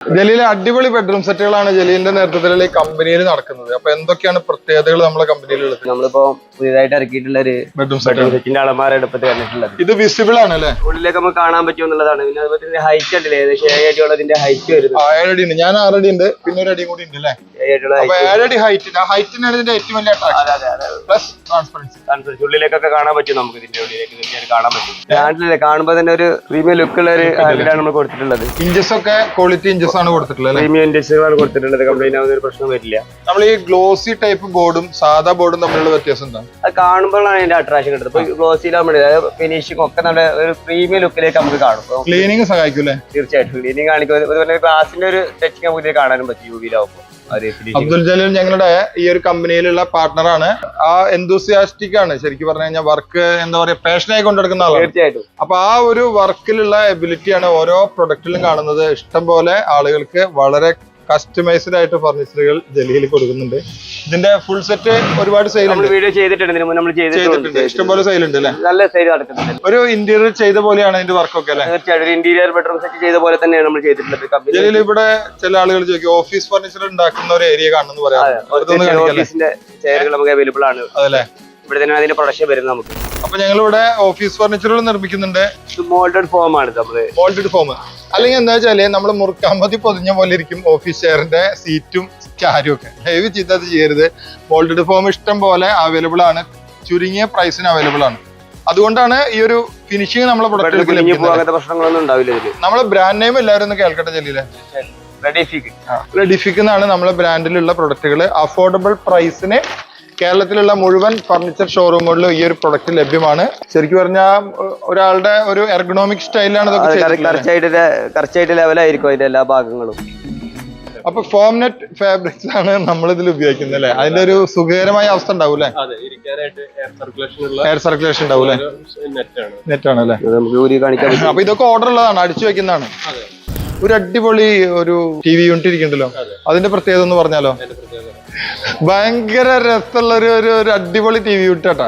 ജലീലെ അടിപൊളി ബെഡ്റൂം സെറ്റുകളാണ് ജലീലിന്റെ നേതൃത്വത്തിലുള്ള ഈ കമ്പനിയിൽ നടക്കുന്നത്. അപ്പൊ എന്തൊക്കെയാണ് പ്രത്യേകതകൾ നമ്മളെ കമ്പനിയിലുള്ളത്? നമ്മളിപ്പോ പുതിയതായിട്ട് ഇറക്കിയിട്ടുള്ള ഒരു ബെഡ്റൂം സെറ്റിന്റെ അളമാര എടുപ്പത്ത് വന്നിട്ടുള്ളത്. ഇത് വിസിബിൾ ആണ് അല്ലേ? ഉള്ളിലേക്ക് നമുക്ക് കാണാൻ പറ്റും എന്നുള്ളതാണ്. പിന്നെ അതുപോലെ ഹൈറ്റ് ഉണ്ടല്ലേ, ഏകദേശം 7 അടിയോളതിന്റെ ഹൈറ്റ് വരുന്നത്. 7 അടി ഉണ്ട്. ഞാൻ 6 അടി ഉണ്ട്, പിന്നെ ഒരു അടിയും കൂടി ഉണ്ട് അല്ലേ? 7 അടി ഹൈറ്റ്. ആ ഹൈറ്റിനാണ് ഇതിന്റെ ഏറ്റവും വലിയ പ്ലസ് ട്രാൻസ്പെറൻസി. ഉള്ളിലേക്കൊക്കെ കാണാൻ പറ്റും. നമുക്ക് ഇതിന്റെ ഉള്ളിലേക്ക് തീർച്ചയായും കാണാൻ പറ്റും. നാട്ടിലെ കാണുമ്പോൾ തന്നെ ഒരു പ്രീമിയം ലുക്കുള്ള ഒരു ഹാൻഡിലാണ് നമ്മൾ കൊടുത്തിട്ടുള്ളത്. ഇഞ്ചസ് ഒക്കെ ക്വാളിറ്റി ഇഞ്ചസ് ആണ് കൊടുത്തിട്ടുള്ളത്. പ്രീമിയം ഇഞ്ചസുകളാണ് കൊടുത്തിട്ടുള്ളത്. കംപ്ലൈന്റ് ആവുന്ന ഒരു പ്രശ്നം വരില്ല. നമ്മൾ ഈ ഗ്ലോസി ടൈപ്പ് ബോർഡും സാധാ ബോർഡും തമ്മിലുള്ള വ്യത്യാസം എന്താ? അത് കാണുമ്പോഴാണ് അതിന്റെ അട്രാക്ഷൻ കിട്ടുന്നത്. ഇപ്പൊ ഗ്ലോസിയിലാകുമ്പോൾ ഫിനിഷിംഗ് ഒക്കെ നമ്മുടെ ഒരു പ്രീമിയം ലുക്കിലേക്ക് നമുക്ക് കാണും. ക്ലീനിങ് സഹായിക്കൂലേ? തീർച്ചയായിട്ടും ക്ലീനിങ് കാണിക്കും. അതുപോലെ ഗ്ലാസിന്റെ ഒരു ടച്ചിങ് നമുക്ക് കാണാനും പറ്റും യുവിയിലാവുമ്പോൾ. അബ്ദുൽ ജലീൽ ഞങ്ങളുടെ ഈ ഒരു കമ്പനിയിലുള്ള പാർട്ണറാണ്. ആ എന്തൂസിയാസ്റ്റിക് ആണ് ശരിക്കും പറഞ്ഞു കഴിഞ്ഞാൽ. വർക്ക് എന്താ പറയാ, പാഷനായി കൊണ്ടെടുക്കുന്ന ആളാണ്. തീർച്ചയായിട്ടും. അപ്പൊ ആ ഒരു വർക്കിലുള്ള എബിലിറ്റിയാണ് ഓരോ പ്രൊഡക്റ്റിലും കാണുന്നത്. ഇഷ്ടം പോലെ ആളുകൾക്ക് വളരെ കസ്റ്റമൈസ്ഡ് ആയിട്ട് ഫർണിച്ചറുകൾ ജലീൽ കൊടുക്കുന്നുണ്ട്. ഇതിന്റെ ഫുൾ സെറ്റ് ഒരുപാട് സെയിൽ ഉണ്ട്. വീഡിയോ ചെയ്തിട്ടുണ്ട്. ഇഷ്ടംപോലെ സെയിൽ ഉണ്ട് അല്ലേ? നല്ല സെയിൽ നടക്കുന്നുണ്ട്. ഒരു ഇന്റീരിയർ ചെയ്ത പോലെയാണ് ഇതിന്റെ വർക്കൊക്കെ അല്ലേ? തീർച്ചയായിട്ടും ഒരു ഇന്റീരിയർ ബെഡ്റൂം സെറ്റ് ചെയ്ത പോലെ തന്നെയാണ് നമ്മൾ ചെയ്തിട്ടുള്ളത്. ജലീൽ ഇവിടെ ചില ആളുകൾ ചോദിക്കും ഓഫീസ് ഫർണിച്ചർ ഉണ്ടാക്കുന്ന ഒരു ഏരിയ കാണുന്നു പറയാം. ഓഫീസിന്റെ ചെയറുകൾ നമുക്ക് അവൈലബിൾ ആണ്. അതല്ലേ? ഇവിടെ തന്നെ അതിന്റെ പ്രൊഡക്ഷൻ വരുന്നത് നമുക്ക്. അപ്പൊ ഞങ്ങളിവിടെ ഓഫീസ് ഫർണിച്ചറുകൾ നിർമ്മിക്കുന്നുണ്ട്. മോൾഡഡ് ഫോം ആണ് നമ്മള്. മോൾഡഡ് ഫോം അല്ലെങ്കിൽ എന്താ വെച്ചാല് നമ്മള് മുറുക്കാമ്പതി പൊതിഞ്ഞ പോലെ ഇരിക്കും ഓഫീസ് ചെയറിന്റെ സീറ്റും ചാരും ഒക്കെ. ദയവ് ചെയ്ത് അത് ചെയ്യരുത്. മോൾഡഡ് ഫോം ഇഷ്ടം പോലെ അവൈലബിൾ ആണ്, ചുരുങ്ങിയ പ്രൈസിന് അവൈലബിൾ ആണ്. അതുകൊണ്ടാണ് ഈ ഒരു ഫിനിഷിംഗ് നമ്മളെ പ്രൊഡക്റ്റ് പ്രശ്നങ്ങളൊന്നും ഉണ്ടാവില്ല. നമ്മളെ ബ്രാൻഡ് നെയിം എല്ലാവരും ഒന്ന് കേൾക്കട്ടെ ജലീലെ. റെഡിഫിക് എന്നാണ് നമ്മളെ ബ്രാൻഡിലുള്ള പ്രൊഡക്റ്റുകൾ. അഫോർഡബിൾ പ്രൈസിന് കേരളത്തിലുള്ള മുഴുവൻ ഫർണിച്ചർ ഷോറൂമുകളിലും ഈ ഒരു പ്രൊഡക്റ്റ് ലഭ്യമാണ്. ശരിക്കും പറഞ്ഞാൽ ഒരാളുടെ ഒരു എർഗണോമിക് സ്റ്റൈലാണ് കറക്റ്റായിട്ട് ലെവലായിരിക്കും അതിന്റെ എല്ലാ ഭാഗങ്ങളും. അപ്പൊ ഫോം നെറ്റ് ഫാബ്രിക്സ് ആണ് നമ്മൾ ഇതിൽ ഉപയോഗിക്കുന്നത് അല്ലെ? അതിന്റെ ഒരു സുഖകരമായ അവസ്ഥ ഉണ്ടാവും അല്ലെ? എയർ സർക്കുലേഷൻ ഉണ്ടാവും അല്ലെ? നെറ്റാണ് അല്ലെ? അപ്പൊ ഇതൊക്കെ ഓർഡർ ഉള്ളതാണ്, അടിച്ചു വെക്കുന്നതാണ്. ഒരു അടിപൊളി ഒരു TV യൂണിറ്റ് ഇരിക്കണ്ടല്ലോ, അതിന്റെ പ്രത്യേകത ഒന്ന് പറഞ്ഞാലോ? ഭയങ്കര രസമുള്ള ഒരു അടിപൊളി TV യൂണിറ്റ് കേട്ടോ.